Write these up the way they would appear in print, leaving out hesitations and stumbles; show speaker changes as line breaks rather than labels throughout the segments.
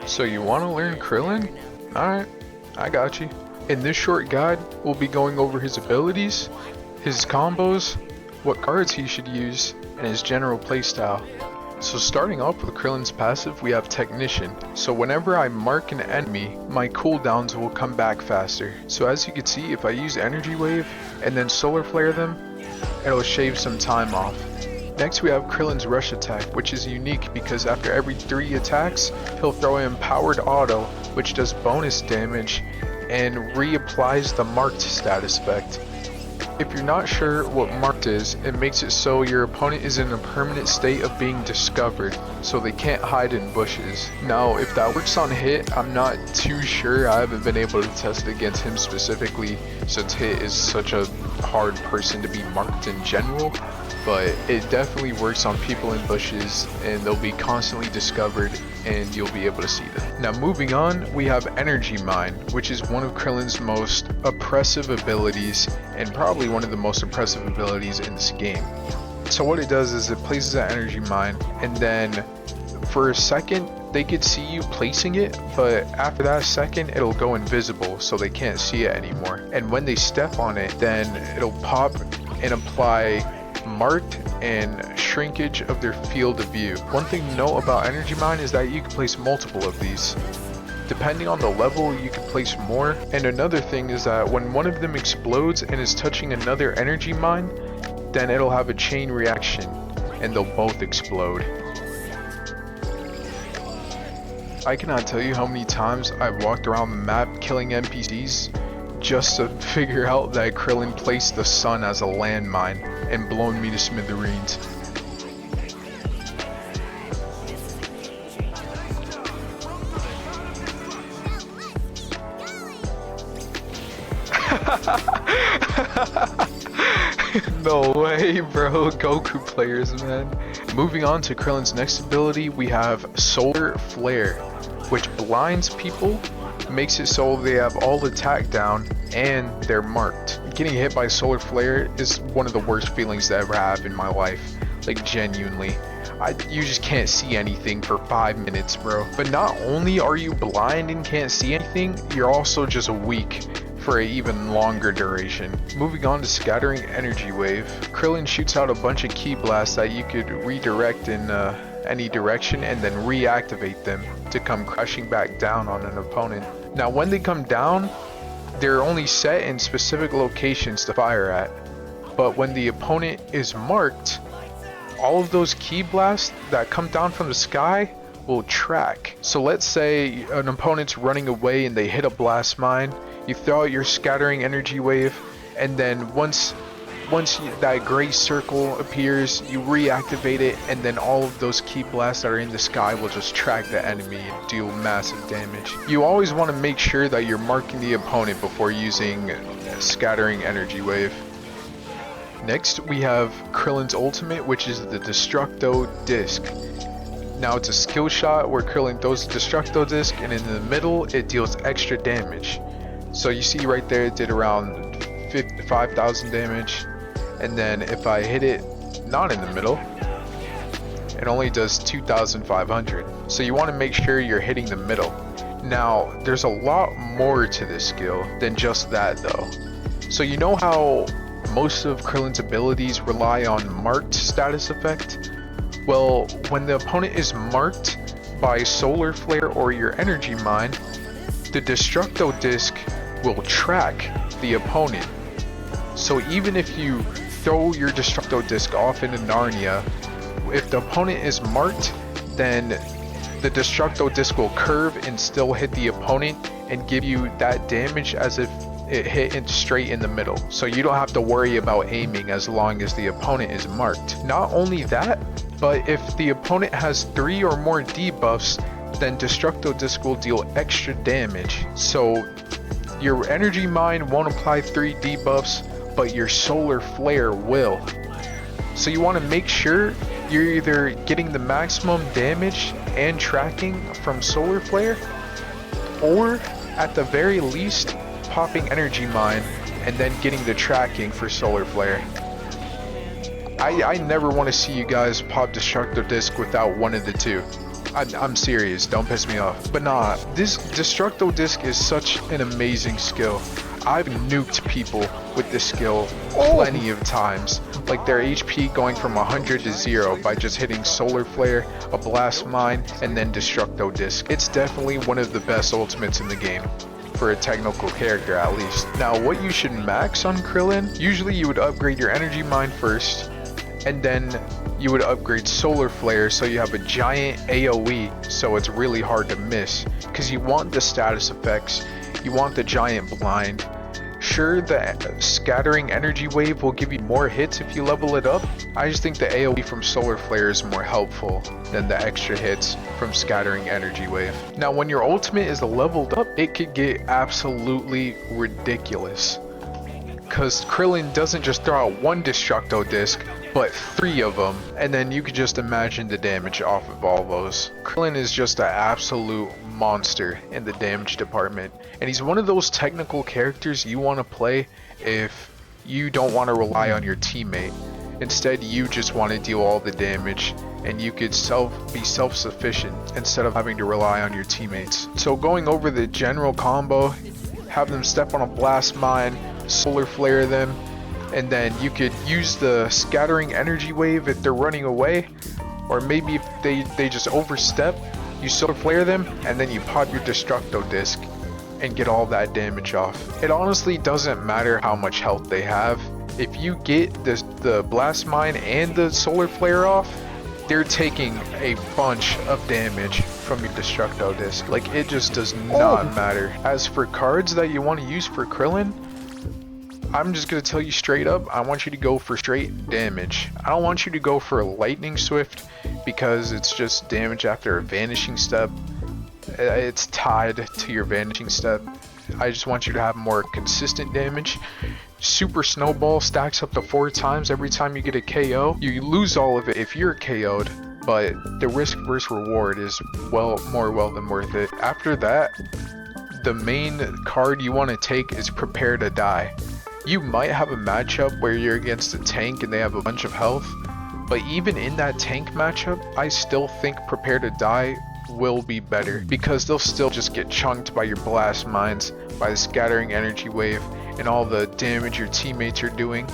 So you want to learn Krillin? Alright, I got you. In this short guide, we'll be going over his abilities, his combos, what cards he should use, and his general playstyle. So starting off with Krillin's passive, we have Technician. So whenever I mark an enemy, my cooldowns will come back faster. So as you can see, if I use Energy Wave and then Solar Flare them, it'll shave some time off. Next we have Krillin's Rush Attack, which is unique because after every 3 attacks, he'll throw in Powered Auto, which does bonus damage and reapplies the Marked status effect. If you're not sure what Marked is, it makes it so your opponent is in a permanent state of being discovered, so they can't hide in bushes. Now, if that works on Hit, I'm not too sure. I haven't been able to test it against him specifically, since Hit is such a hard person to be marked in general, but it definitely works on people in bushes, and they'll be constantly discovered, and you'll be able to see them. Now moving on, we have Energy Mine, which is one of Krillin's most oppressive abilities, and probably one of the most impressive abilities in this game. So what it does is it places an Energy Mine, and then for a second they could see you placing it, but after that second it'll go invisible, so they can't see it anymore. And when they step on it, then it'll pop and apply marked and shrinkage of their field of view. One thing to know about Energy Mine is that you can place multiple of these. Depending on the level, you can place more. And another thing is that when one of them explodes and is touching another Energy Mine, then it'll have a chain reaction and they'll both explode. I cannot tell you how many times I've walked around the map killing NPCs just to figure out that Krillin placed the sun as a landmine and blown me to smithereens. No way, bro. Goku players, man. Moving on to Krillin's next ability, we have Solar Flare, which blinds people, makes it so they have all attack down and they're marked. Getting hit by Solar Flare is one of the worst feelings to ever have in my life. Like, genuinely. You just can't see anything for 5 minutes, bro. But not only are you blind and can't see anything, you're also just weak for an even longer duration. Moving on to Scattering Energy Wave. Krillin shoots out a bunch of Ki Blasts that you could redirect in any direction and then reactivate them to come crashing back down on an opponent. Now when they come down, they're only set in specific locations to fire at, but when the opponent is marked, all of those Ki Blasts that come down from the sky will track. So let's say an opponent's running away and they hit a blast mine, you throw out your Scattering Energy Wave, and then once that gray circle appears, you reactivate it, and then all of those Ki Blasts that are in the sky will just track the enemy and deal massive damage. You always want to make sure that you're marking the opponent before using Scattering Energy Wave. Next, we have Krillin's ultimate, which is the Destructo Disc. Now it's a skill shot where Krillin throws the Destructo Disc, and in the middle it deals extra damage. So you see right there, it did around 5,000 damage, and then if I hit it not in the middle, it only does 2,500. So you want to make sure you're hitting the middle. Now there's a lot more to this skill than just that though. So you know how most of Krillin's abilities rely on marked status effect? Well, when the opponent is marked by Solar Flare or your Energy Mine, the Destructo Disc will track the opponent. So even if you throw your Destructo Disc off into Narnia, if the opponent is marked, then the Destructo Disc will curve and still hit the opponent and give you that damage as if it hit it straight in the middle. So you don't have to worry about aiming as long as the opponent is marked. Not only that, but if the opponent has 3 or more debuffs, then Destructo Disc will deal extra damage. So your Energy Mine won't apply 3 debuffs, but your Solar Flare will. So you want to make sure you're either getting the maximum damage and tracking from Solar Flare, or at the very least popping Energy Mine and then getting the tracking for Solar Flare. I never want to see you guys pop Destructo Disc without one of the two. I'm serious, don't piss me off. But nah, this Destructo Disc is such an amazing skill. I've nuked people with this skill plenty of times. Like their HP going from 100 to 0 by just hitting Solar Flare, a Blast Mine, and then Destructo Disc. It's definitely one of the best ultimates in the game. For a technical character at least. Now what you should max on Krillin, usually you would upgrade your Energy Mine first, and then you would upgrade Solar Flare so you have a giant AoE so it's really hard to miss. Because you want the status effects, you want the giant blind. Sure, the scattering energy wave will give you more hits if you level it up. I just think the AoE from Solar Flare is more helpful than the extra hits from scattering energy wave. Now when your ultimate is leveled up, it could get absolutely ridiculous. Cause Krillin doesn't just throw out one Destructo Disc, but 3 of them, and then you could just imagine the damage off of all those. Krillin is just an absolute monster in the damage department, and he's one of those technical characters you want to play if you don't want to rely on your teammate. Instead, you just want to deal all the damage, and you could be self-sufficient instead of having to rely on your teammates. So going over the general combo, have them step on a Blast Mine, Solar Flare them, and then you could use the scattering energy wave if they're running away, or maybe if they just overstep, you Solar Flare them, and then you pop your Destructo Disc and get all that damage off. It honestly doesn't matter how much health they have. If you get the Blast Mine and the Solar Flare off, they're taking a bunch of damage from your Destructo Disc. Like, it just does not matter. As for cards that you want to use for Krillin, I'm just going to tell you straight up, I want you to go for straight damage. I don't want you to go for a Lightning Swift because it's just damage after a Vanishing Step. It's tied to your Vanishing Step. I just want you to have more consistent damage. Super Snowball stacks up to 4 times every time you get a KO. You lose all of it if you're KO'd, but the risk versus reward is more well than worth it. After that, the main card you want to take is Prepare to Die. You might have a matchup where you're against a tank and they have a bunch of health, but even in that tank matchup, I still think Prepare to Die will be better because they'll still just get chunked by your Blast Mines, by the scattering energy wave, and all the damage your teammates are doing.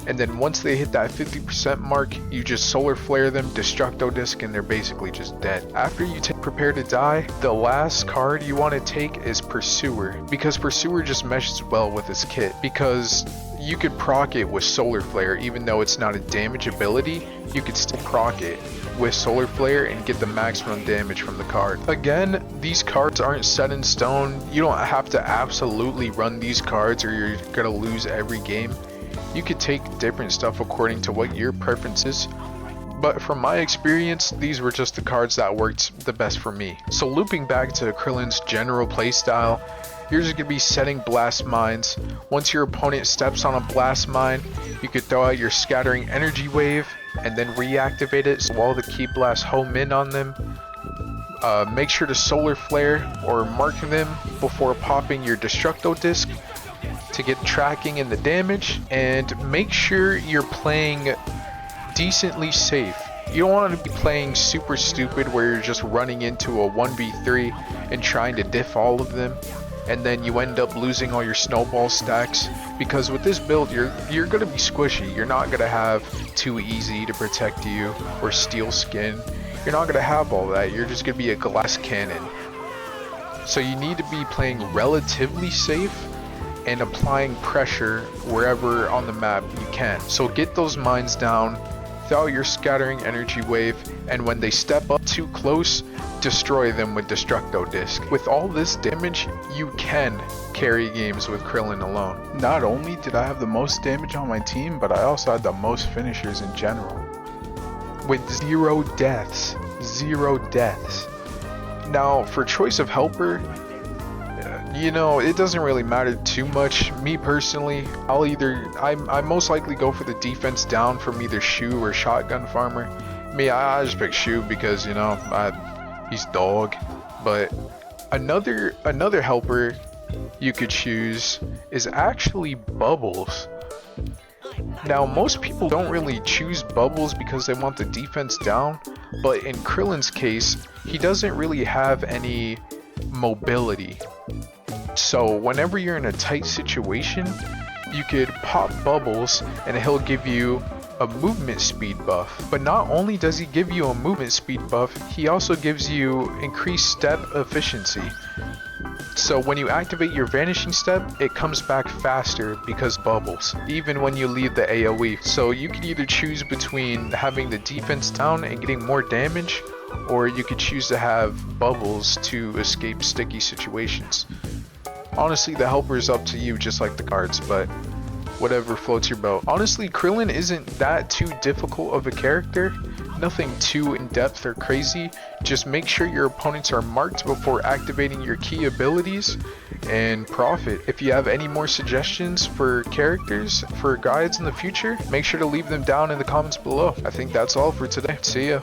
And then once they hit that 50% mark, you just Solar Flare them, Destructo Disc, and they're basically just dead. After you take Prepare to Die, the last card you want to take is Pursuer, because Pursuer just meshes well with his kit, because you could proc it with Solar Flare. Even though it's not a damage ability, you could still proc it with Solar Flare and get the maximum damage from the card. Again, these cards aren't set in stone. You don't have to absolutely run these cards or you're gonna lose every game. You could take different stuff according to what your preference is, but from my experience, these were just the cards that worked the best for me. So looping back to Krillin's general playstyle, you're just going to be setting Blast Mines. Once your opponent steps on a Blast Mine, you could throw out your Scattering Energy Wave and then reactivate it so all the Ki Blasts home in on them. Make sure to Solar Flare or mark them before popping your Destructo Disc to get tracking in the damage, and make sure you're playing decently safe. You don't want to be playing super stupid where you're just running into a 1v3 and trying to diff all of them, and then you end up losing all your snowball stacks, because with this build you're going to be squishy. You're not going to have Too Easy to protect you or Steel Skin. You're not going to have all that. You're just going to be a glass cannon. So you need to be playing relatively safe and applying pressure wherever on the map you can. So get those mines down, throw out your Scattering Energy Wave, and when they step up too close, destroy them with Destructo Disc. With all this damage, you can carry games with Krillin alone. Not only did I have the most damage on my team, but I also had the most finishers in general. With 0 deaths. 0 deaths. Now, for choice of helper, you know, it doesn't really matter too much. Me personally, I most likely go for the defense down from either Shu or Shotgun Farmer. Me, I just pick Shu because, you know, he's dog. But another helper you could choose is actually Bubbles. Now, most people don't really choose Bubbles because they want the defense down, But in Krillin's case, he doesn't really have any mobility. So whenever you're in a tight situation, you could pop bubbles and he'll give you a movement speed buff. But not only does he give you a movement speed buff, he also gives you increased step efficiency. So when you activate your vanishing step, it comes back faster because bubbles, even when you leave the AoE. So you can either choose between having the defense down and getting more damage, or you could choose to have bubbles to escape sticky situations. Honestly, the helper is up to you, just like the guards, but whatever floats your boat. Honestly, Krillin isn't that too difficult of a character. Nothing too in-depth or crazy. Just make sure your opponents are marked before activating your key abilities and profit. If you have any more suggestions for characters, for guides in the future, make sure to leave them down in the comments below. I think that's all for today. See ya.